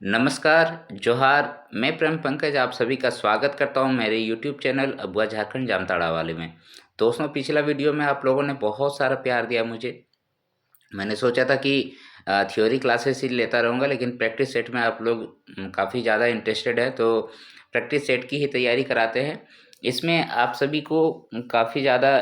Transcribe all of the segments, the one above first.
नमस्कार, जोहार। मैं प्रेम पंकज आप सभी का स्वागत करता हूं मेरे यूट्यूब चैनल अबुआ झारखंड जामताड़ा वाले में। दोस्तों, पिछला वीडियो में आप लोगों ने बहुत सारा प्यार दिया मुझे। मैंने सोचा था कि थ्योरी क्लासेस ही लेता रहूँगा, लेकिन प्रैक्टिस सेट में आप लोग काफ़ी ज़्यादा इंटरेस्टेड है, तो प्रैक्टिस सेट की ही तैयारी कराते हैं। इसमें आप सभी को काफ़ी ज़्यादा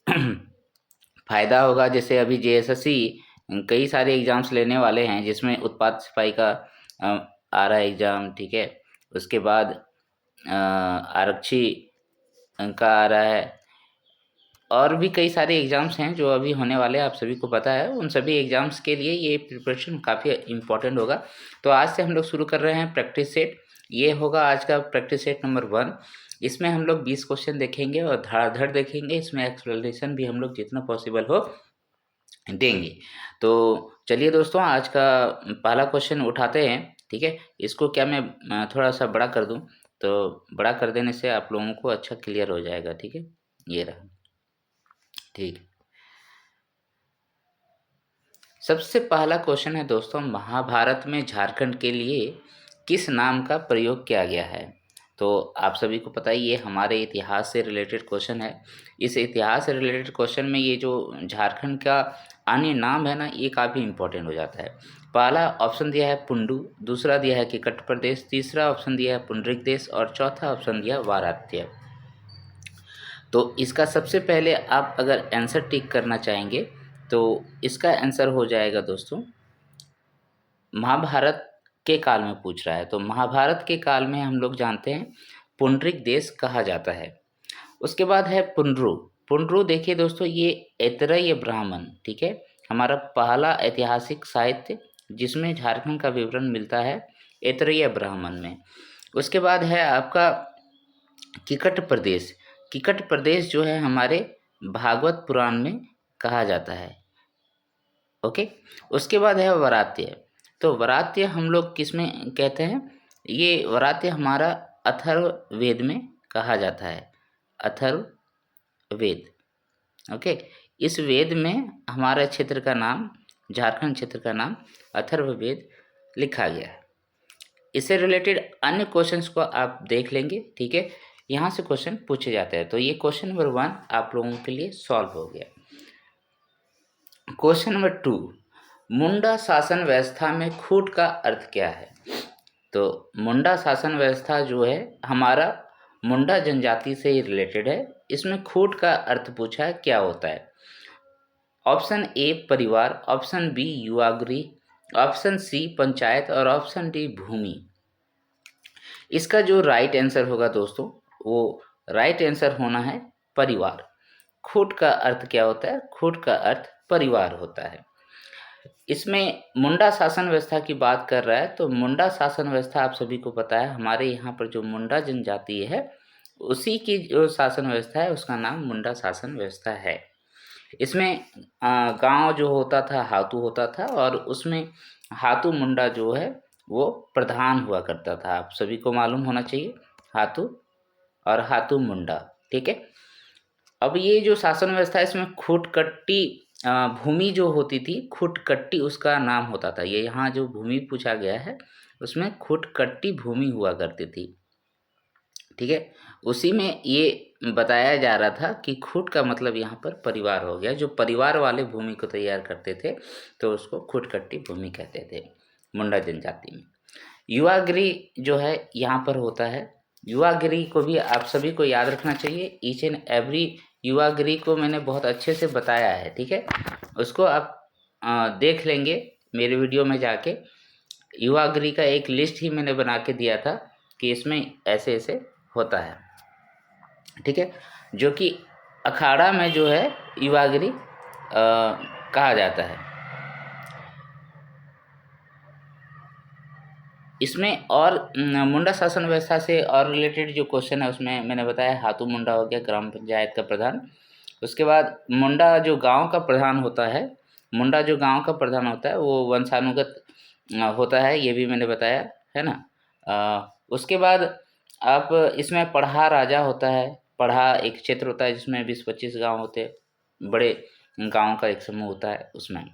फ़ायदा होगा। जैसे अभी जेएसएससी कई सारे एग्ज़ाम्स लेने वाले हैं, जिसमें उत्पाद सिपाही का आ रहा है एग्ज़ाम, ठीक है। उसके बाद आरक्षी का आ रहा है, और भी कई सारे एग्ज़ाम्स हैं जो अभी होने वाले हैं, आप सभी को पता है। उन सभी एग्ज़ाम्स के लिए ये प्रिपरेशन काफ़ी इम्पोर्टेंट होगा। तो आज से हम लोग शुरू कर रहे हैं प्रैक्टिस सेट। ये होगा आज का प्रैक्टिस सेट नंबर 1। इसमें हम लोग 20 क्वेश्चन देखेंगे और धड़ाधड़ देखेंगे। इसमें एक्सप्लेनेशन भी हम लोग जितना पॉसिबल हो देंगे। तो चलिए दोस्तों, आज का पहला क्वेश्चन उठाते हैं, ठीक है। इसको क्या मैं थोड़ा सा बड़ा कर दूं, तो बड़ा कर देने से आप लोगों को अच्छा क्लियर हो जाएगा, ठीक है। ये रहा, ठीक। सबसे पहला क्वेश्चन है दोस्तों, महाभारत में झारखंड के लिए किस नाम का प्रयोग किया गया है। तो आप सभी को पता ही ये हमारे इतिहास से रिलेटेड क्वेश्चन है। इस इतिहास से रिलेटेड क्वेश्चन में ये जो झारखंड का अन्य नाम है ना, ये काफ़ी इंपॉर्टेंट हो जाता है। पहला ऑप्शन दिया है पुंडू, दूसरा दिया है किकट प्रदेश, तीसरा ऑप्शन दिया है पुंडरिक देश, और चौथा ऑप्शन दिया वारात्य। तो इसका सबसे पहले आप अगर आंसर टिक करना चाहेंगे तो इसका आंसर हो जाएगा दोस्तों, महाभारत के काल में पूछ रहा है, तो महाभारत के काल में हम लोग जानते हैं पुंडरिक देश कहा जाता है। उसके बाद है पुंडरू। पुंडरू देखिए दोस्तों, ये ऐतरेय ब्राह्मण, ठीक है, हमारा पहला ऐतिहासिक साहित्य जिसमें झारखंड का विवरण मिलता है ऐतरेय ब्राह्मण में। उसके बाद है आपका किकट प्रदेश। किकट प्रदेश जो है हमारे भागवत पुराण में कहा जाता है, ओके। उसके बाद है वरात्य। तो वरात्य हम लोग किस में कहते हैं, ये वरात्य हमारा अथर्ववेद में कहा जाता है, अथर्ववेद, ओके। इस वेद में हमारे क्षेत्र का नाम, झारखंड क्षेत्र का नाम अथर्ववेद लिखा गया है। इससे रिलेटेड अन्य क्वेश्चंस को आप देख लेंगे, ठीक है। यहाँ से क्वेश्चन पूछे जाते हैं। तो ये क्वेश्चन नंबर 1 आप लोगों के लिए सॉल्व हो गया। क्वेश्चन नंबर 2, मुंडा शासन व्यवस्था में खूट का अर्थ क्या है। तो मुंडा शासन व्यवस्था जो है हमारा मुंडा जनजाति से ही रिलेटेड है। इसमें खूट का अर्थ पूछा है, क्या होता है। ऑप्शन ए परिवार, ऑप्शन बी युवागृह, ऑप्शन सी पंचायत, और ऑप्शन डी भूमि। इसका जो राइट आंसर होगा दोस्तों, वो राइट आंसर होना है परिवार। खूट का अर्थ क्या होता है, खूट का अर्थ परिवार होता है। इसमें मुंडा शासन व्यवस्था की बात कर रहा है, तो मुंडा शासन व्यवस्था आप सभी को पता है, हमारे यहाँ पर जो मुंडा जनजाति है उसी की जो शासन व्यवस्था है उसका नाम मुंडा शासन व्यवस्था है। इसमें गांव जो होता था हातू होता था, और उसमें हातू मुंडा जो है वो प्रधान हुआ करता था। आप सभी को मालूम होना चाहिए, हातू और हातू मुंडा, ठीक है। अब ये जो शासन व्यवस्था है इसमें खूटकट्टी भूमि जो होती थी, खूटकट्टी उसका नाम होता था। ये यहाँ जो भूमि पूछा गया है उसमें खूटकट्टी भूमि हुआ करती थी, ठीक है। उसी में ये बताया जा रहा था कि खूट का मतलब यहाँ पर परिवार हो गया। जो परिवार वाले भूमि को तैयार करते थे तो उसको खूटकट्टी भूमि कहते थे मुंडा जनजाति में। युवागृह जो है यहाँ पर होता है। युवागृह को भी आप सभी को याद रखना चाहिए। ईच एंड एवरी युवागृह को मैंने बहुत अच्छे से बताया है, ठीक है। उसको आप देख लेंगे मेरे वीडियो में जाके। युवागृह का एक लिस्ट ही मैंने बना के दिया था कि इसमें ऐसे ऐसे होता है, ठीक है। जो कि अखाड़ा में जो है युवागृह कहा जाता है। इसमें और मुंडा शासन व्यवस्था से और रिलेटेड जो क्वेश्चन है उसमें मैंने बताया हातू मुंडा हो गया ग्राम पंचायत का प्रधान। उसके बाद मुंडा जो गांव का प्रधान होता है, मुंडा जो गांव का प्रधान होता है वो वंशानुगत होता है, ये भी मैंने बताया है ना। उसके बाद आप इसमें पढ़ा राजा होता है। पढ़ा एक क्षेत्र होता है जिसमें 20-25 गाँव होते हैं, बड़े गाँव का एक समूह होता है उसमें।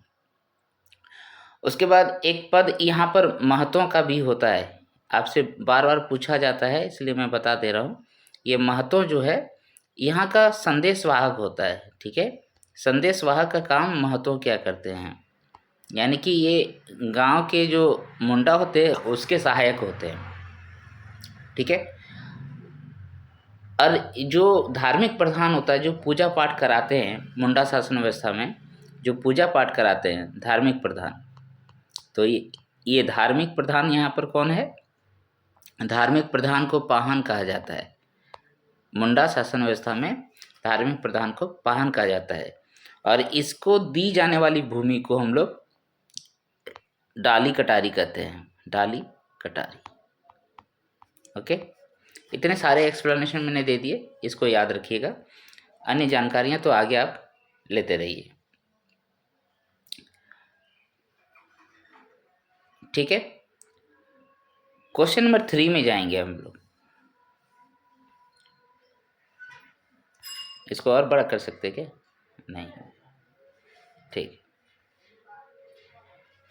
उसके बाद एक पद यहाँ पर महतों का भी होता है, आपसे बार बार पूछा जाता है इसलिए मैं बता दे रहा हूँ। ये महतों जो है यहाँ का संदेशवाहक होता है, ठीक है। संदेशवाहक का काम महतों क्या करते हैं, यानी कि ये गांव के जो मुंडा होते हैं उसके सहायक होते हैं, ठीक है। और जो धार्मिक प्रधान होता है, जो पूजा पाठ कराते हैं मुंडा शासन व्यवस्था में, जो पूजा पाठ कराते हैं धार्मिक प्रधान, तो ये धार्मिक प्रधान यहाँ पर कौन है, धार्मिक प्रधान को पाहन कहा जाता है। मुंडा शासन व्यवस्था में धार्मिक प्रधान को पाहन कहा जाता है, और इसको दी जाने वाली भूमि को हम लोग डाली कटारी कहते हैं, डाली कटारी। ओके, इतने सारे एक्सप्लेनेशन मैंने दे दिए, इसको याद रखिएगा। अन्य जानकारियां तो आगे आप लेते रहिए, ठीक है। क्वेश्चन नंबर 3 में जाएंगे हम लोग। इसको और बड़ा कर सकते क्या, नहीं, ठीक।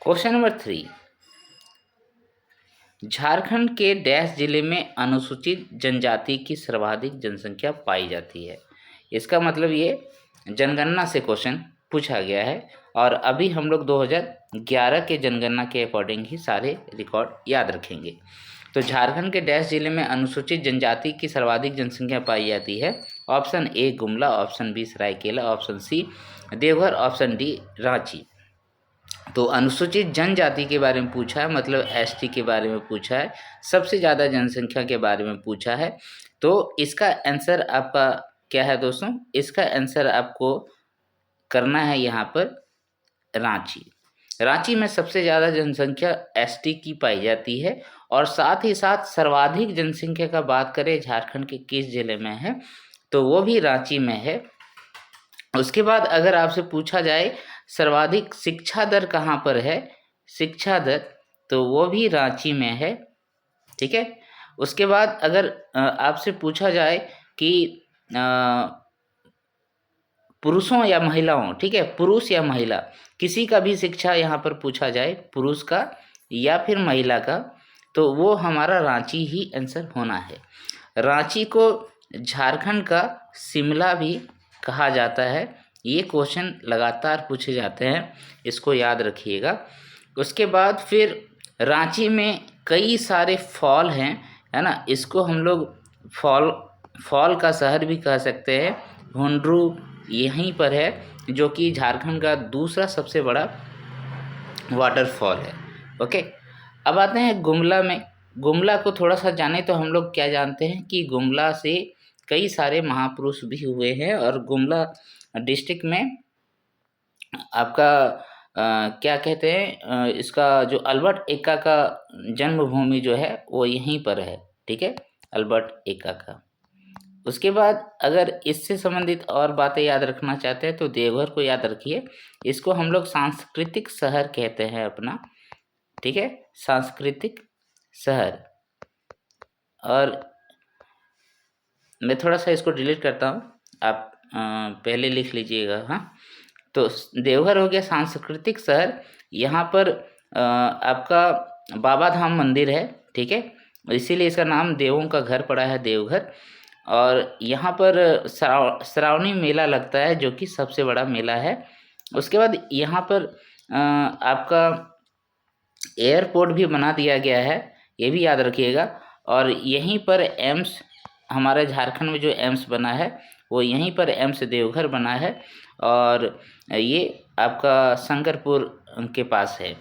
क्वेश्चन नंबर 3, झारखंड के डैश जिले में अनुसूचित जनजाति की सर्वाधिक जनसंख्या पाई जाती है। इसका मतलब ये जनगणना से क्वेश्चन पूछा गया है, और अभी हम लोग 2011 के जनगणना के अकॉर्डिंग ही सारे रिकॉर्ड याद रखेंगे। तो झारखंड के डैश जिले में अनुसूचित जनजाति की सर्वाधिक जनसंख्या पाई जाती है। Option A Gumla, option B Saraikela, option C Deoghar, option D Ranchi. तो अनुसूचित जनजाति के बारे में पूछा है, मतलब एसटी के बारे में पूछा है, सबसे ज़्यादा जनसंख्या के बारे में पूछा है। तो इसका आंसर आपका क्या है दोस्तों, इसका आंसर आपको करना है यहाँ पर रांची। रांची में सबसे ज़्यादा जनसंख्या एसटी की पाई जाती है, और साथ ही साथ सर्वाधिक जनसंख्या का बात करें झारखंड के किस जिले में है, तो वो भी रांची में है। उसके बाद अगर आपसे पूछा जाए सर्वाधिक शिक्षा दर कहाँ पर है, शिक्षा दर, तो वो भी रांची में है, ठीक है। उसके बाद अगर आपसे पूछा जाए कि पुरुषों या महिलाओं, ठीक है, पुरुष या महिला, किसी का भी शिक्षा यहाँ पर पूछा जाए, पुरुष का या फिर महिला का, तो वो हमारा रांची ही आंसर होना है। रांची को झारखंड का शिमला भी कहा जाता है। ये क्वेश्चन लगातार पूछे जाते हैं, इसको याद रखिएगा। उसके बाद फिर रांची में कई सारे फॉल हैं, है ना, इसको हम लोग फॉल का शहर भी कह सकते हैं। हुंड्रू यहीं पर है, जो कि झारखंड का दूसरा सबसे बड़ा वाटरफॉल है। ओके, अब आते हैं गुमला में। गुमला को थोड़ा सा जाने तो हम लोग क्या जानते हैं कि गुमला से कई सारे महापुरुष भी हुए हैं, और गुमला डिस्ट्रिक्ट में आपका क्या कहते हैं, इसका जो अल्बर्ट एक्का का जन्मभूमि जो है वो यहीं पर है, ठीक है, अल्बर्ट एक्का का। उसके बाद अगर इससे संबंधित और बातें याद रखना चाहते हैं तो देवघर को याद रखिए। इसको हम लोग सांस्कृतिक शहर कहते हैं अपना, ठीक है, सांस्कृतिक शहर। और मैं थोड़ा सा इसको डिलीट करता हूँ, आप पहले लिख लीजिएगा। हाँ, तो देवघर हो गया सांस्कृतिक शहर। यहाँ पर आपका बाबा धाम मंदिर है, ठीक है, इसीलिए इसका नाम देवों का घर पड़ा है, देवघर। और यहाँ पर श्रावणी मेला लगता है, जो कि सबसे बड़ा मेला है। उसके बाद यहाँ पर आपका एयरपोर्ट भी बना दिया गया है, ये भी याद रखिएगा। और यहीं पर एम्स, हमारे झारखंड में जो एम्स बना है वो यहीं पर एम्स देवघर बना है, और ये आपका शंकरपुर के पास है।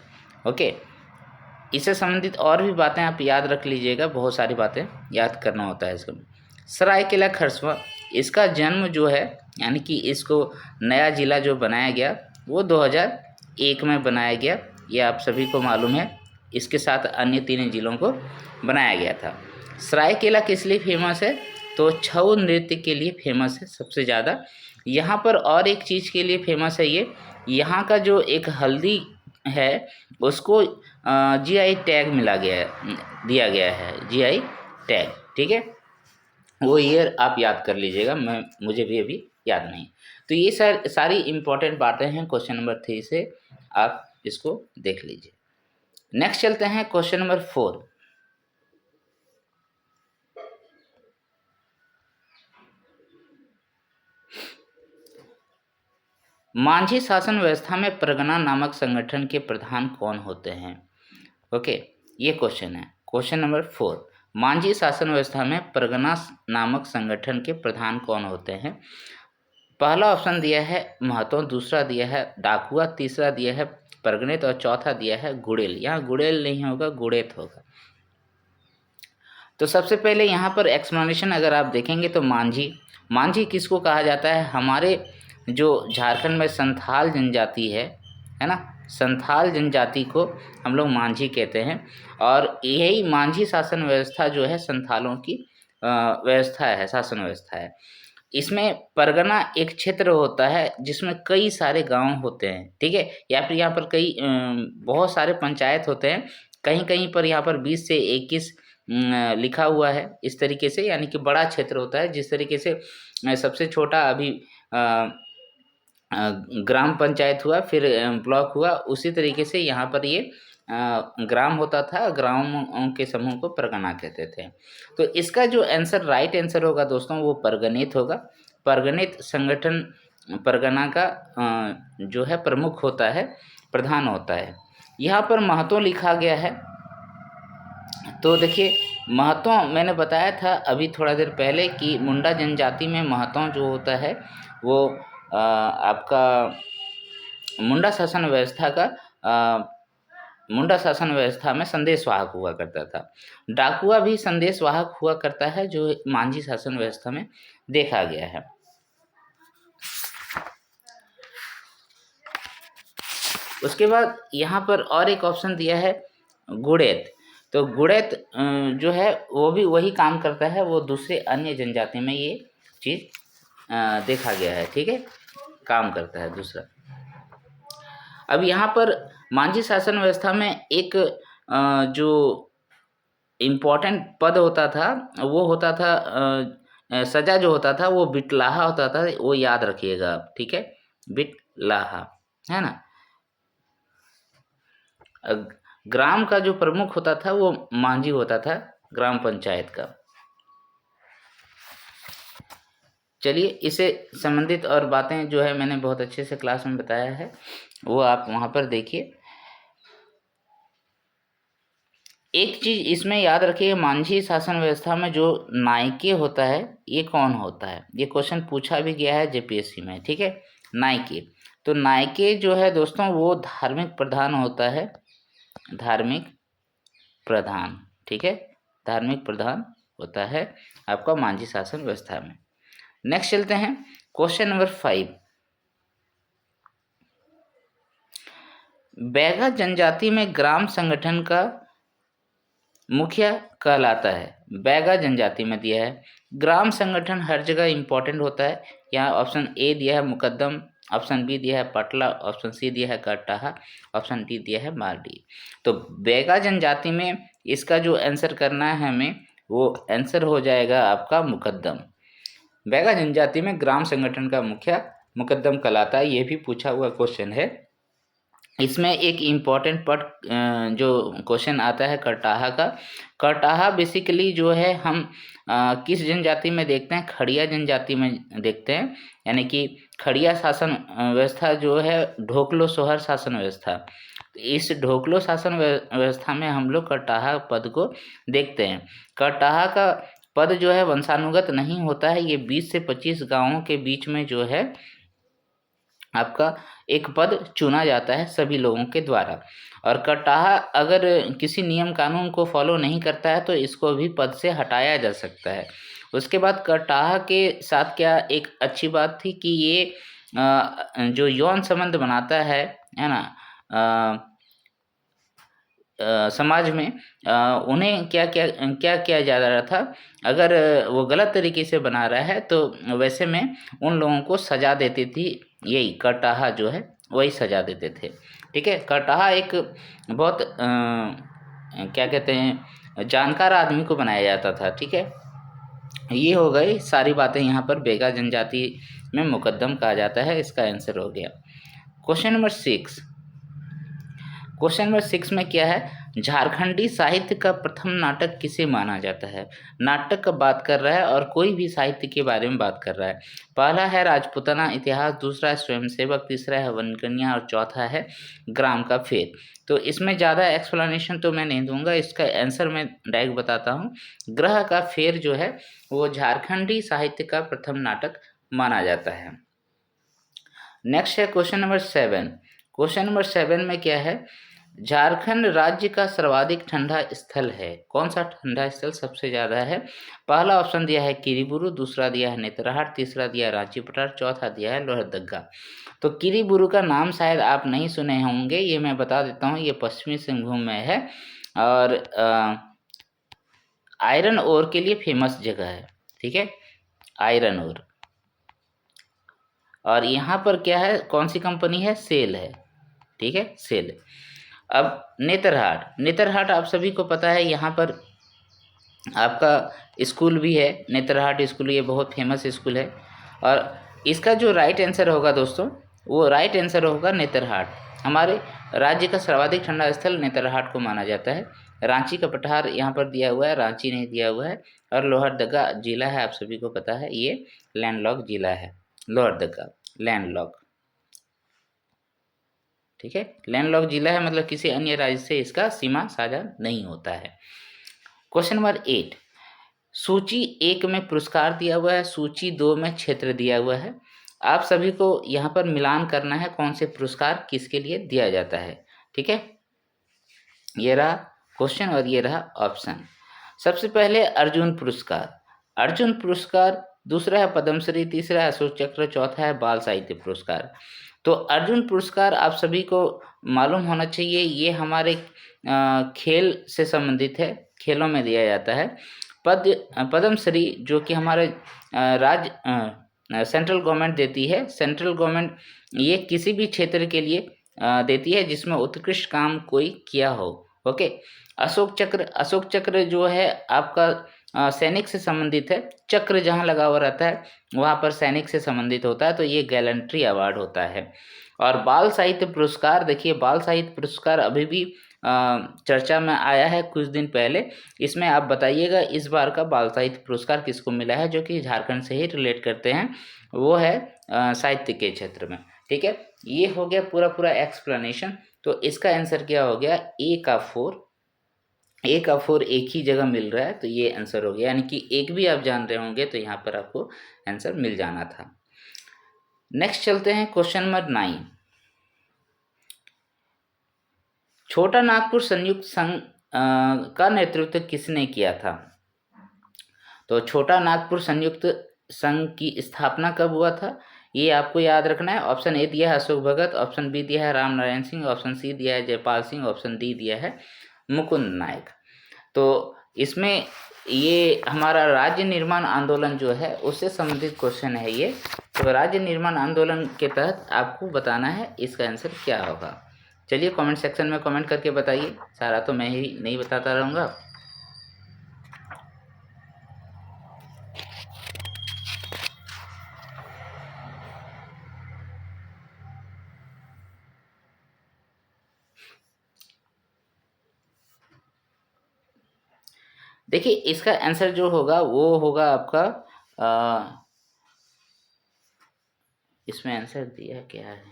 ओके, इससे संबंधित और भी बातें आप याद रख लीजिएगा, बहुत सारी बातें याद करना होता है इसको। सरायकेला खरसवां, इसका जन्म जो है, यानी कि इसको नया ज़िला जो बनाया गया वो 2001 में बनाया गया, ये आप सभी को मालूम है। इसके साथ अन्य 3 ज़िलों को बनाया गया था। सरायकेला किस लिए फेमस है, तो छऊ नृत्य के लिए फेमस है सबसे ज़्यादा। यहाँ पर और एक चीज़ के लिए फेमस है, ये यहाँ का जो एक हल्दी है उसको जीआई टैग मिला गया है, दिया गया है जीआई टैग, ठीक है। वो ईयर आप याद कर लीजिएगा, मुझे भी अभी याद नहीं। तो ये सारी इम्पोर्टेंट बातें हैं क्वेश्चन नंबर 3 से आप इसको देख लीजिए। नेक्स्ट चलते हैं क्वेश्चन नंबर 4। मांझी शासन व्यवस्था में परगना नामक संगठन के प्रधान कौन होते हैं? ओके, ये क्वेश्चन है। क्वेश्चन नंबर 4, मांझी शासन व्यवस्था में परगना नामक संगठन के प्रधान कौन होते हैं? पहला ऑप्शन दिया है महतो, दूसरा दिया है डाकुआ, तीसरा दिया है परगनित और चौथा दिया है गुड़ेल। यहाँ गुड़ेल नहीं होगा, गुड़ेत होगा। तो सबसे पहले यहाँ पर एक्सप्लेनेशन अगर आप देखेंगे तो मांझी किसको कहा जाता है? हमारे जो झारखंड में संथाल जनजाति है ना, संथाल जनजाति को हम लोग मांझी कहते हैं। और यही मांझी शासन व्यवस्था जो है संथालों की व्यवस्था है, शासन व्यवस्था है। इसमें परगना एक क्षेत्र होता है जिसमें कई सारे गांव होते हैं, ठीक है, या फिर यहाँ पर कई बहुत सारे पंचायत होते हैं। कहीं कहीं पर यहाँ पर 20 से 21 लिखा हुआ है इस तरीके से, यानी कि बड़ा क्षेत्र होता है। जिस तरीके से सबसे छोटा अभी ग्राम पंचायत हुआ, फिर ब्लॉक हुआ, उसी तरीके से यहाँ पर ये ग्राम होता था। ग्रामों के समूह को परगना कहते थे। तो इसका जो आंसर, राइट आंसर होगा दोस्तों, वो परगनित होगा। परगनित संगठन परगना का जो है प्रमुख होता है, प्रधान होता है। यहाँ पर महतो लिखा गया है। तो देखिए, महतो मैंने बताया था अभी थोड़ा देर पहले कि मुंडा जनजाति में महतो जो होता है वो आपका मुंडा शासन व्यवस्था में संदेशवाहक हुआ करता था। डाकुआ भी संदेशवाहक हुआ करता है, जो मांझी शासन व्यवस्था में देखा गया है। उसके बाद यहाँ पर और एक ऑप्शन दिया है गुड़ेत। तो गुड़ेत जो है वो भी वही काम करता है, वो दूसरे अन्य जनजाति में ये चीज़ देखा गया है, ठीक है, काम करता है दूसरा। अब यहाँ पर मांझी शासन व्यवस्था में एक जो इम्पोर्टेंट पद होता था वो होता था, सजा जो होता था वो बिटलाहा होता था, वो याद रखिएगा आप, ठीक है, बिटलाहा, है ना। ग्राम का जो प्रमुख होता था वो मांझी होता था, ग्राम पंचायत का। चलिए, इससे संबंधित और बातें जो है मैंने बहुत अच्छे से क्लास में बताया है, वो आप वहाँ पर देखिए। एक चीज़ इसमें याद रखिए, मांझी शासन व्यवस्था में जो नायके होता है ये कौन होता है? ये क्वेश्चन पूछा भी गया है जेपीएससी में, ठीक है। नायके, तो नायके जो है दोस्तों वो धार्मिक प्रधान होता है, धार्मिक प्रधान, ठीक है, धार्मिक प्रधान होता है आपका मांझी शासन व्यवस्था में। नेक्स्ट चलते हैं क्वेश्चन नंबर 5। बैगा जनजाति में ग्राम संगठन का मुखिया कहलाता है। बैगा जनजाति में दिया है। ग्राम संगठन हर जगह इम्पोर्टेंट होता है। यहाँ ऑप्शन ए दिया है मुकद्दम, ऑप्शन बी दिया है पटला, ऑप्शन सी दिया है कटाहा, ऑप्शन डी दिया है मारडी। तो बैगा जनजाति में इसका जो आंसर करना है हमें, वो आंसर हो जाएगा आपका मुकद्दम। बैगा जनजाति में ग्राम संगठन का मुखिया मुकद्दम कहलाता है। ये भी पूछा हुआ क्वेश्चन है। इसमें एक इम्पॉर्टेंट पार्ट जो क्वेश्चन आता है कटाहा का। कटाहा बेसिकली जो है हम किस जनजाति में देखते हैं? खड़िया जनजाति में देखते हैं, यानी कि खड़िया शासन व्यवस्था जो है ढोकलो सोहर शासन व्यवस्था। इस ढोकलो शासन व्यवस्था में हम लोग कटाहा पद को देखते हैं। कटाहा का पद जो है वंशानुगत नहीं होता है, ये 20 से 25 गाँवों के बीच में जो है आपका एक पद चुना जाता है सभी लोगों के द्वारा। और कटाहा अगर किसी नियम कानून को फॉलो नहीं करता है तो इसको भी पद से हटाया जा सकता है। उसके बाद कटाहा के साथ क्या एक अच्छी बात थी कि ये जो यौन संबंध बनाता है ना समाज में, उन्हें क्या किया जा रहा था, अगर वो गलत तरीके से बना रहा है तो वैसे में उन लोगों को सजा देती थी, यही कटाहा जो है वही सजा देते थे, ठीक है। कटाहा एक बहुत क्या कहते हैं जानकार आदमी को बनाया जाता था, ठीक है। ये हो गई सारी बातें। यहाँ पर बैगा जनजाति में मुकद्दम कहा जाता है, इसका आंसर हो गया। Question number 6। क्वेश्चन नंबर 6 में क्या है, झारखंडी साहित्य का प्रथम नाटक किसे माना जाता है। नाटक का बात कर रहा है और कोई भी साहित्य के बारे में बात कर रहा है। पहला है राजपूताना इतिहास, दूसरा है स्वयंसेवक, तीसरा है वनकन्या और चौथा है ग्राम का फेर। तो इसमें ज़्यादा एक्सप्लेनेशन तो मैं नहीं दूंगा, इसका आंसर मैं डायरेक्ट बताता हूँ। ग्रह का फेर जो है वो झारखंडी साहित्य का प्रथम नाटक माना जाता है। नेक्स्ट है क्वेश्चन नंबर 7। क्वेश्चन नंबर 7 में क्या है, झारखंड राज्य का सर्वाधिक ठंडा स्थल है। कौन सा ठंडा स्थल सबसे ज़्यादा है। पहला ऑप्शन दिया है किरीबुरु, दूसरा दिया है नेतरहाट, तीसरा दिया है रांची पठार, चौथा दिया है लोहरदगा। तो किरीबुरु का नाम शायद आप नहीं सुने होंगे, ये मैं बता देता हूँ, ये पश्चिमी सिंहभूम में है और आयरन ओर के लिए फेमस जगह है। ठीक है, आयरन ओर। और यहाँ पर क्या है, कौन सी कंपनी है, सेल है। ठीक है, सेल। अब नेतरहाट, नेतरहाट आप सभी को पता है, यहाँ पर आपका स्कूल भी है, नेतरहाट स्कूल, ये बहुत फेमस स्कूल है। और इसका जो राइट आंसर होगा दोस्तों, वो राइट आंसर होगा नेतरहाट। हमारे राज्य का सर्वाधिक ठंडा स्थल नेतरहाट को माना जाता है। रांची का पठार यहाँ पर दिया हुआ है, रांची नहीं दिया हुआ है। और लोहरदगा जिला है, आप सभी को पता है, ये लैंडलॉक जिला है लोहरदगा, लैंडलॉक। ठीक है, लैंडलॉक जिला है, मतलब किसी अन्य राज्य से इसका सीमा साझा नहीं होता है। क्वेश्चन नंबर 8, सूची 1 में पुरस्कार दिया हुआ है, सूची 2 में क्षेत्र दिया हुआ है। आप सभी को यहाँ पर मिलान करना है, कौन से पुरस्कार किसके लिए दिया जाता है। ठीक है, ये रहा क्वेश्चन और ये रहा ऑप्शन। सबसे पहले अर्जुन पुरस्कार, अर्जुन पुरस्कार, दूसरा है पद्मश्री, तीसरा है अशोक चक्र, चौथा है बाल साहित्य पुरस्कार। तो अर्जुन पुरस्कार आप सभी को मालूम होना चाहिए, ये हमारे खेल से संबंधित है, खेलों में दिया जाता है। पद्मश्री जो कि हमारे राज्य सेंट्रल गवर्नमेंट देती है, सेंट्रल गवर्नमेंट ये किसी भी क्षेत्र के लिए देती है जिसमें उत्कृष्ट काम कोई किया हो। ओके, अशोक चक्र, अशोक चक्र जो है आपका सैनिक से संबंधित है, चक्र जहाँ लगा हुआ रहता है वहाँ पर सैनिक से संबंधित होता है, तो ये गैलेंट्री अवार्ड होता है। और बाल साहित्य पुरस्कार, देखिए बाल साहित्य पुरस्कार अभी भी चर्चा में आया है कुछ दिन पहले। इसमें आप बताइएगा इस बार का बाल साहित्य पुरस्कार किसको मिला है, जो कि झारखंड से ही रिलेट करते हैं, वो है साहित्य के क्षेत्र में। ठीक है, ये हो गया पूरा पूरा एक्सप्लेनेशन। तो इसका आंसर क्या हो गया, ए का 4, ए का 4 एक ही जगह मिल रहा है, तो ये आंसर हो गया, यानी कि एक भी आप जान रहे होंगे तो यहाँ पर आपको आंसर मिल जाना था। नेक्स्ट चलते हैं क्वेश्चन नंबर 9, छोटा नागपुर संयुक्त संघ का नेतृत्व किसने किया था। तो छोटा नागपुर संयुक्त संघ की स्थापना कब हुआ था, ये आपको याद रखना है। ऑप्शन ए दिया है अशोक भगत, ऑप्शन बी दिया है राम नारायण सिंह, ऑप्शन सी दिया है जयपाल सिंह, ऑप्शन डी दिया है मुकुंद नायक। तो इसमें ये हमारा राज्य निर्माण आंदोलन जो है उससे संबंधित क्वेश्चन है ये। तो राज्य निर्माण आंदोलन के तहत आपको बताना है इसका आंसर क्या होगा। चलिए कमेंट सेक्शन में कमेंट करके बताइए, सारा तो मैं ही नहीं बताता रहूँगा। देखिए इसका आंसर जो होगा वो होगा आपका इसमें आंसर दिया क्या है,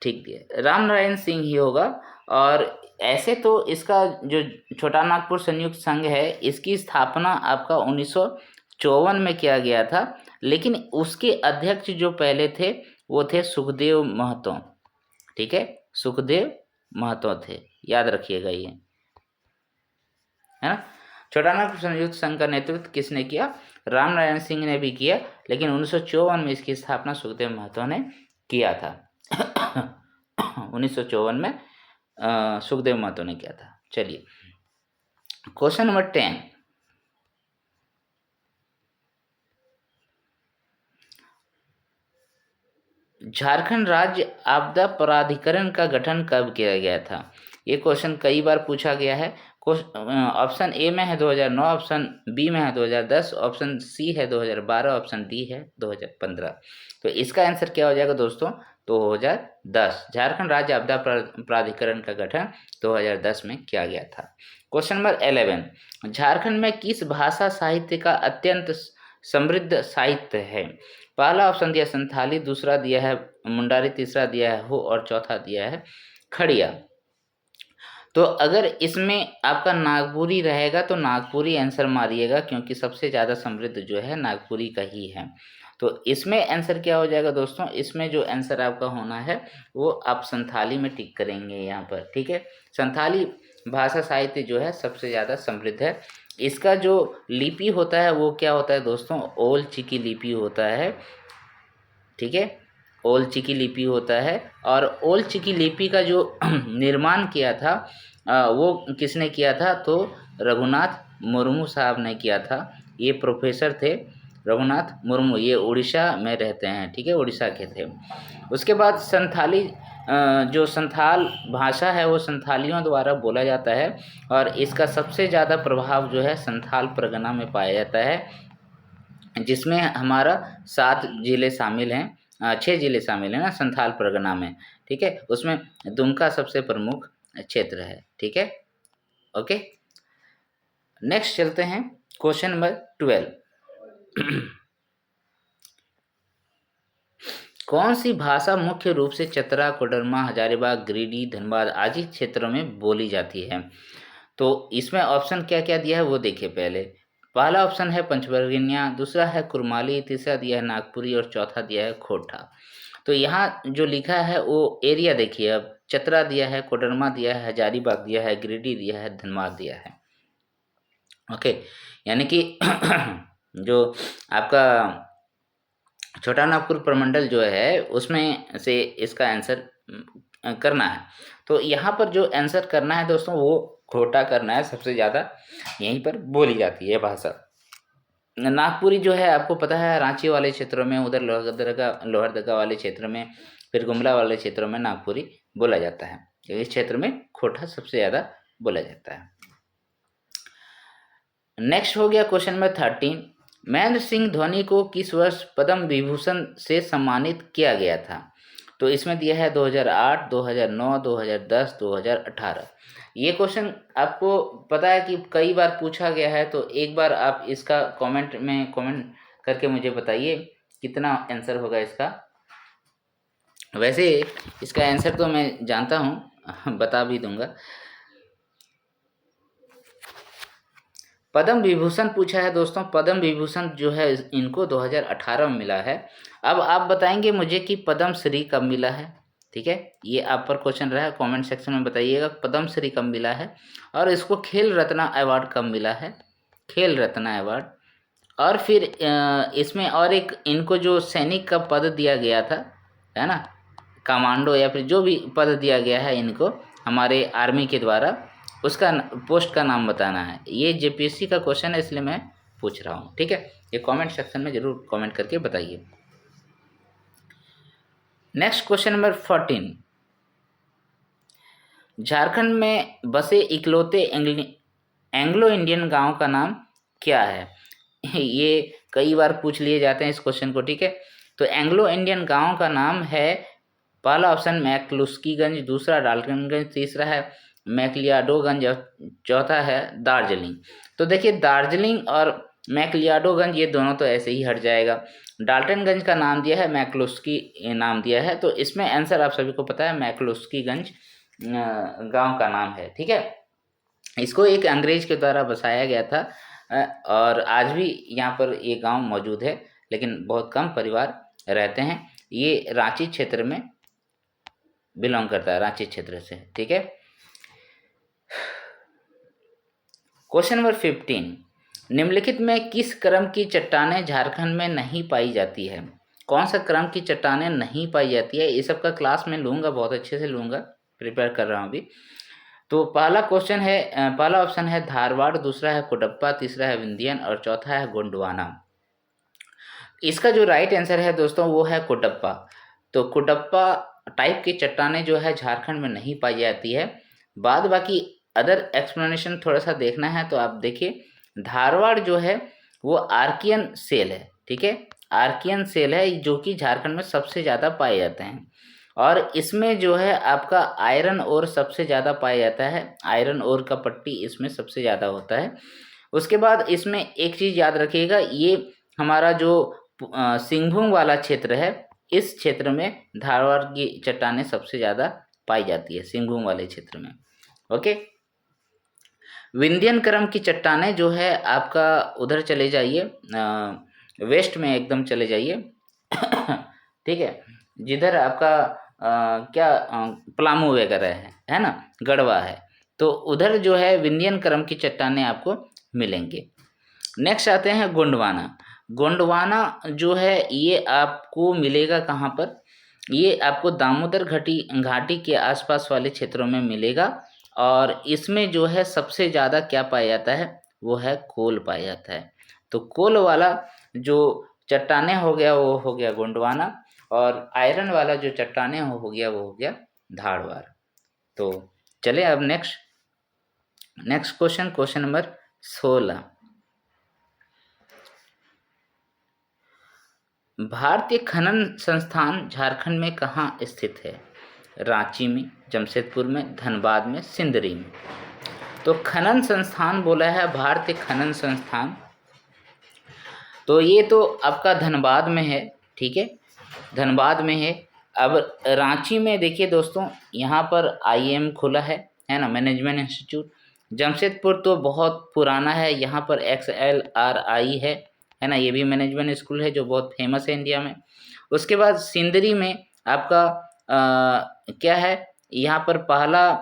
ठीक दिया, राम नारायण सिंह ही होगा। और ऐसे तो इसका जो छोटा नागपुर संयुक्त संघ है इसकी स्थापना आपका 1954 में किया गया था, लेकिन उसके अध्यक्ष जो पहले थे वो थे सुखदेव महतो। ठीक है, सुखदेव महतो थे, याद रखिएगा ये, है ना। छोटा नागपुर संयुक्त संघ का नेतृत्व किसने किया, राम नारायण सिंह ने भी किया, लेकिन 1954 में इसकी स्थापना सुखदेव महतो ने किया था। 1954 में सुखदेव महतो ने किया था। चलिए क्वेश्चन नंबर 10, झारखंड राज्य आपदा प्राधिकरण का गठन कब किया गया था। ये क्वेश्चन कई बार पूछा गया है। ऑप्शन ए में है 2009, ऑप्शन बी में है 2010, ऑप्शन सी है 2012, ऑप्शन डी है 2015। तो इसका आंसर क्या हो जाएगा दोस्तों, 2010। झारखंड राज्य आपदा प्राधिकरण का गठन 2010 में किया गया था। क्वेश्चन नंबर 11, झारखंड में किस भाषा साहित्य का अत्यंत समृद्ध साहित्य है? पहला ऑप्शन दिया संथाली, दूसरा दिया है मुंडारी, तीसरा दिया है हो और चौथा दिया है खड़िया। तो अगर इसमें आपका नागपुरी रहेगा तो नागपुरी आंसर मारिएगा, क्योंकि सबसे ज़्यादा समृद्ध जो है नागपुरी का ही है। तो इसमें आंसर क्या हो जाएगा दोस्तों? इसमें जो आंसर आपका होना है वो आप संथाली में टिक करेंगे यहाँ पर, ठीक है। संथाली भाषा साहित्य जो है सबसे ज़्यादा समृद्ध है। इसका जो लिपि होता है वो क्या होता है दोस्तों? ओल चिकी लिपि होता है, ठीक है। ओल चिकी लिपि होता है। और ओल चिकी लिपि का जो निर्माण किया था वो किसने किया था? तो रघुनाथ मुर्मू साहब ने किया था। ये प्रोफेसर थे रघुनाथ मुर्मू, ये उड़ीसा में रहते हैं, ठीक है, उड़ीसा के थे। उसके बाद संथाली जो संथाल भाषा है वो संथालियों द्वारा बोला जाता है, और इसका सबसे ज़्यादा प्रभाव जो है संथाल परगना में पाया जाता है, जिसमें हमारा 7 जिले शामिल हैं, 6 जिले शामिल हैं ना संथाल परगना में, ठीक है। उसमें दुमका सबसे प्रमुख क्षेत्र है, ठीक है। ओके, नेक्स्ट चलते हैं क्वेश्चन नंबर 12। कौन सी भाषा मुख्य रूप से चतरा, कोडरमा, हजारीबाग, गिरिडीह, धनबाद आदि क्षेत्रों में बोली जाती है? तो इसमें ऑप्शन क्या क्या दिया है वो देखिए पहले। पहला ऑप्शन है पंचवर्गीनिया, दूसरा है कुरमाली, तीसरा दिया है नागपुरी और चौथा दिया है खोटा। तो यहाँ जो लिखा है वो एरिया देखिए, अब चतरा दिया है, कोडरमा दिया है, हजारीबाग दिया है, गिरिडीह दिया है, धनबाद दिया है। ओके, यानी कि जो आपका छोटा नागपुर प्रमंडल जो है उसमें से इसका आंसर करना है। तो यहाँ पर जो आंसर करना है दोस्तों वो खोटा करना है, सबसे ज़्यादा यहीं पर बोली जाती है भाषा। नागपुरी जो है आपको पता है रांची वाले क्षेत्रों में, उधर लोहरदगा वाले क्षेत्र में, फिर गुमला वाले क्षेत्रों में नागपुरी बोला जाता है। इस क्षेत्र में खोटा सबसे ज़्यादा बोला जाता है। नेक्स्ट हो गया क्वेश्चन नंबर 13, महेंद्र सिंह धोनी को किस वर्ष पद्म विभूषण से सम्मानित किया गया था? तो इसमें दिया है 2008, 2009, 2010, 2018। ये क्वेश्चन आपको पता है कि कई बार पूछा गया है, तो एक बार आप इसका कमेंट करके मुझे बताइए कितना आंसर होगा इसका। वैसे इसका आंसर तो मैं जानता हूँ, बता भी दूंगा। पद्म विभूषण पूछा है दोस्तों, पद्म विभूषण जो है इनको 2018 में मिला है। अब आप बताएंगे मुझे कि पद्म श्री कब मिला है, ठीक है। ये आप पर क्वेश्चन रहा है, कमेंट सेक्शन में बताइएगा पद्म श्री कब मिला है, और इसको खेल रत्न अवार्ड कब मिला है, खेल रत्न अवार्ड। और फिर इसमें और एक इनको जो सैनिक का पद दिया गया था, है ना, कमांडो या फिर जो भी पद दिया गया है इनको हमारे आर्मी के द्वारा, उसका पोस्ट का नाम बताना है। ये जेपीएससी का क्वेश्चन है, इसलिए मैं पूछ रहा हूँ, ठीक है। ये कमेंट सेक्शन में जरूर कमेंट करके बताइए। नेक्स्ट क्वेश्चन नंबर 14, झारखंड में बसे इकलौते एंग्लो इंडियन गांव का नाम क्या है? ये कई बार पूछ लिए जाते हैं इस क्वेश्चन को, ठीक है। तो एंग्लो इंडियन गांव का नाम है, पहला ऑप्शन मैकलुस्कीगंज, दूसरा डाल्टनगंज, तीसरा है मैकलियाडोगंज, चौथा है दार्जिलिंग। तो देखिए दार्जिलिंग और मैकलियाडोगंज ये दोनों तो ऐसे ही हट जाएगा। डाल्टनगंज का नाम दिया है, मैकलुस्की नाम दिया है, तो इसमें आंसर आप सभी को पता है मैकलुस्कीगंज गांव का नाम है, ठीक है। इसको एक अंग्रेज के द्वारा बसाया गया था, और आज भी यहाँ पर ये गांव मौजूद है, लेकिन बहुत कम परिवार रहते हैं। ये रांची क्षेत्र में बिलोंग करता है, रांची क्षेत्र से, ठीक है। क्वेश्चन नंबर 15, निम्नलिखित में किस क्रम की चट्टानें झारखंड में नहीं पाई जाती है? कौन सा क्रम की चट्टानें नहीं पाई जाती है? ये सब का क्लास में लूँगा, बहुत अच्छे से लूँगा, प्रिपेयर कर रहा हूँ अभी। तो पहला क्वेश्चन है, पहला ऑप्शन है धारवाड़, दूसरा है कोडप्पा, तीसरा है विंध्यन और चौथा है गोंडवाना। इसका जो राइट आंसर है दोस्तों वो है कोडप्पा। तो कोडप्पा टाइप की चट्टानें जो है झारखंड में नहीं पाई जाती है। बाद बाकी अदर एक्सप्लेनेशन थोड़ा सा देखना है तो आप देखिए, धारवाड़ जो है वो आर्कियन सेल है, ठीक है, आर्कियन सेल है जो कि झारखंड में सबसे ज़्यादा पाए जाते हैं। और इसमें जो है आपका आयरन ओर सबसे ज़्यादा पाया जाता है, आयरन ओर का पट्टी इसमें सबसे ज़्यादा होता है। उसके बाद इसमें एक चीज़ याद रखिएगा, ये हमारा जो सिंहभूम वाला क्षेत्र है, इस क्षेत्र में धारवाड़ की चट्टानें सबसे ज़्यादा पाई जाती है, सिंहभूम वाले क्षेत्र में। ओके, विंध्यन क्रम की चट्टानें जो है आपका उधर चले जाइए, वेस्ट में एकदम चले जाइए ठीक है, जिधर आपका पलामू वगैरह है ना, गढ़वा है, तो उधर जो है विंध्यन क्रम की चट्टानें आपको मिलेंगे। नेक्स्ट आते हैं गोंडवाना। गोंडवाना जो है ये आपको मिलेगा कहाँ पर, ये आपको दामोदर घाटी के आसपास वाले क्षेत्रों में मिलेगा, और इसमें जो है सबसे ज़्यादा क्या पाया जाता है, वो है कोल पाया जाता है। तो कोल वाला जो चट्टानें हो गया वो हो गया गोंडवाना, और आयरन वाला जो चट्टानें हो गया वो हो गया धारवाड़। तो चले अब नेक्स्ट क्वेश्चन नंबर 16। भारतीय खनन संस्थान झारखंड में कहाँ स्थित है? रांची में, जमशेदपुर में, धनबाद में, सिंदरी में। तो खनन संस्थान बोला है भारतीय खनन संस्थान, तो ये तो आपका धनबाद में है, ठीक है, धनबाद में है। अब रांची में देखिए दोस्तों, यहाँ पर IIM खुला है ना, मैनेजमेंट इंस्टीट्यूट। जमशेदपुर तो बहुत पुराना है, यहाँ पर XLRI है ना, ये भी मैनेजमेंट स्कूल है जो बहुत फेमस है इंडिया में। उसके बाद सिंदरी में आपका क्या है, यहाँ पर पहला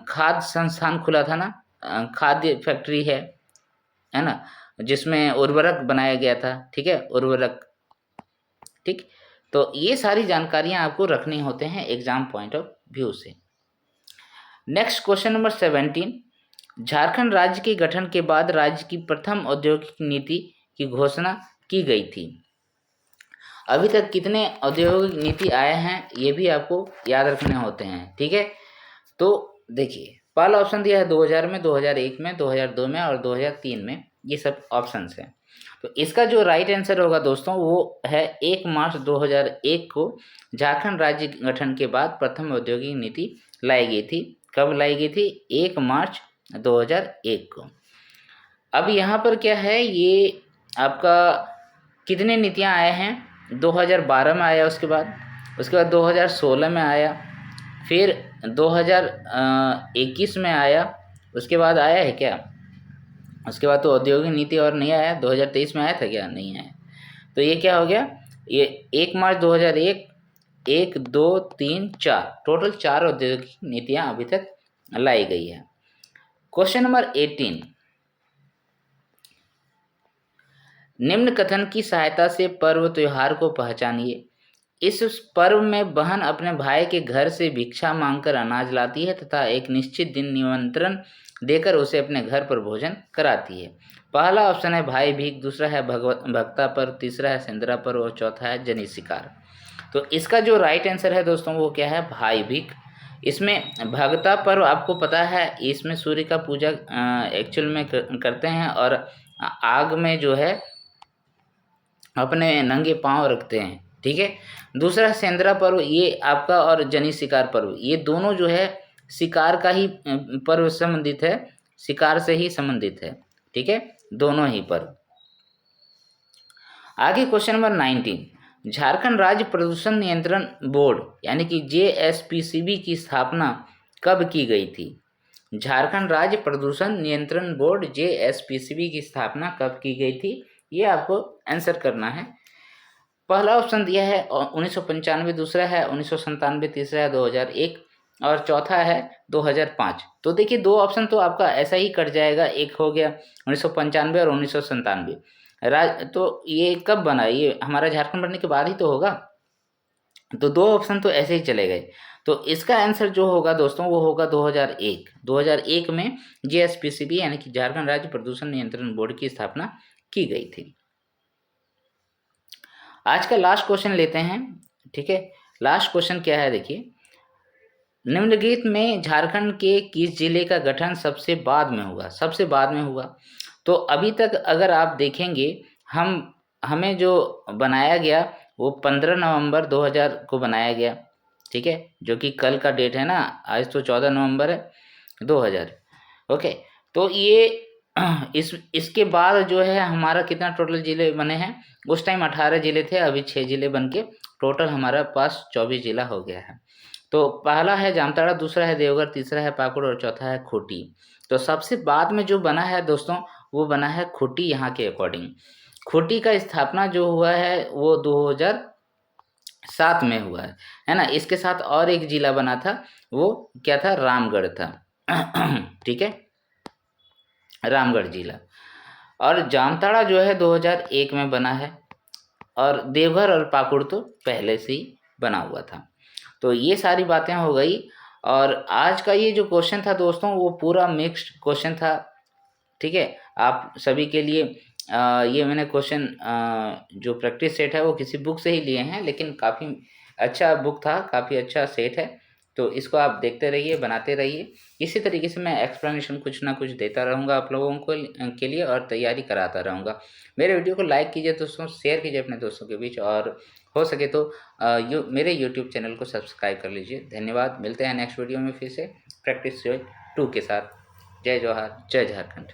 खाद्य संस्थान खुला था ना, खाद्य फैक्ट्री है ना, जिसमें उर्वरक बनाया गया था, ठीक है, उर्वरक, ठीक। तो ये सारी जानकारियां आपको रखनी होते हैं एग्जाम पॉइंट ऑफ व्यू से। Next question number 17। झारखंड राज्य के गठन के बाद राज्य की प्रथम औद्योगिक नीति की घोषणा की गई थी। अभी तक कितने औद्योगिक नीति आए हैं ये भी आपको याद रखने होते हैं, ठीक है। तो देखिए, पहला ऑप्शन दिया है 2000 में, 2001 में, 2002 में और 2003 में, ये सब ऑप्शंस हैं। तो इसका जो राइट आंसर होगा दोस्तों वो है 1 मार्च 2001 को झारखंड राज्य गठन के बाद प्रथम औद्योगिक नीति लाई गई थी। कब लाई गई थी? 1 मार्च 2001 को। अब यहाँ पर क्या है, ये आपका कितने नीतियाँ आए हैं? 2012 में आया, उसके बाद 2016 में आया, फिर 2021 में आया, उसके बाद आया है क्या? उसके बाद तो औद्योगिक नीति और नहीं आया। 2023 में आया था क्या? नहीं आया। तो ये क्या हो गया, ये 1 मार्च 2001, 1, 2, 3, 4, टोटल 4 औद्योगिक नीतियाँ अभी तक लाई गई है। Question number 18। निम्न कथन की सहायता से पर्व त्योहार को पहचानिए। इस पर्व में बहन अपने भाई के घर से भिक्षा मांगकर अनाज लाती है तथा एक निश्चित दिन निमंत्रण देकर उसे अपने घर पर भोजन कराती है। पहला ऑप्शन है भाई भीख, दूसरा है भक्ता पर्व, तीसरा है सेंदरा पर्व और चौथा है जनी शिकार। तो इसका जो राइट आंसर है दोस्तों वो क्या है? भाई भीख। इसमें भगता पर्व आपको पता है, इसमें सूर्य का पूजा एक्चुअल में करते हैं और आग में जो है अपने नंगे पांव रखते हैं, ठीक है। दूसरा सेंदरा पर्व, ये आपका, और जनी शिकार पर्व, ये दोनों जो है शिकार का ही पर्व संबंधित है, शिकार से ही संबंधित है, ठीक है, दोनों ही पर्व। आगे क्वेश्चन नंबर 19। झारखंड राज्य प्रदूषण नियंत्रण बोर्ड यानी कि JSPCB की स्थापना कब की गई थी? झारखंड राज्य प्रदूषण नियंत्रण बोर्ड JSPCB की स्थापना कब की गई थी? ये आपको आंसर करना है। पहला ऑप्शन दिया है 1995, दूसरा है 1997, तीसरा है 2001 और चौथा है 2005। तो देखिए, 2 ऑप्शन तो आपका ऐसा ही कट जाएगा, एक हो गया 1995 और 1997। तो ये कब बना? ये हमारा झारखंड बनने के बाद ही तो होगा, तो 2 ऑप्शन तो ऐसे ही चले गए। तो इसका आंसर जो होगा दोस्तों वो होगा 2001। 2001 में JSPCB यानी कि झारखंड राज्य प्रदूषण नियंत्रण बोर्ड की स्थापना की गई थी। आज का लास्ट क्वेश्चन लेते हैं, ठीक है। लास्ट क्वेश्चन क्या है, देखिए, निम्नलिखित में झारखंड के किस जिले का गठन सबसे बाद में हुआ? सबसे बाद में हुआ तो अभी तक अगर आप देखेंगे, हमें जो बनाया गया वो 15 नवंबर 2000 को बनाया गया, ठीक है, जो कि कल का डेट है ना, आज तो 14 नवंबर है 2000। ओके, तो ये इसके बाद जो है हमारा कितना टोटल ज़िले बने हैं, उस टाइम 18 ज़िले थे, अभी 6 ज़िले बन के टोटल हमारे पास 24 ज़िला हो गया है। तो पहला है जामताड़ा, दूसरा है देवघर, तीसरा है पाकुड़ और चौथा है खूंटी। तो सबसे बाद में जो बना है दोस्तों, वो बना है खूंटी यहाँ के अकॉर्डिंग। खूंटी का स्थापना जो हुआ है वो 2007 में हुआ है ना। इसके साथ और एक जिला बना था, वो क्या था, रामगढ़ था। ठीक है, रामगढ़ जिला। और जामताड़ा जो है 2001 में बना है, और देवघर और पाकुड़ तो पहले से ही बना हुआ था। तो ये सारी बातें हो गई। और आज का ये जो क्वेश्चन था दोस्तों, वो पूरा मिक्स्ड क्वेश्चन था। ठीक है, आप सभी के लिए ये मैंने क्वेश्चन जो प्रैक्टिस सेट है वो किसी बुक से ही लिए हैं, लेकिन काफ़ी अच्छा बुक था, काफ़ी अच्छा सेट है। तो इसको आप देखते रहिए, बनाते रहिए। इसी तरीके से मैं एक्सप्लेनेशन कुछ ना कुछ देता रहूँगा आप लोगों को के लिए, और तैयारी कराता रहूँगा। मेरे वीडियो को लाइक कीजिए दोस्तों, शेयर कीजिए अपने दोस्तों के बीच, और हो सके तो मेरे यूट्यूब चैनल को सब्सक्राइब कर लीजिए। धन्यवाद, मिलते हैं नेक्स्ट वीडियो में फिर से प्रैक्टिस 2 के साथ। जय जवाहर, जय झारखंड।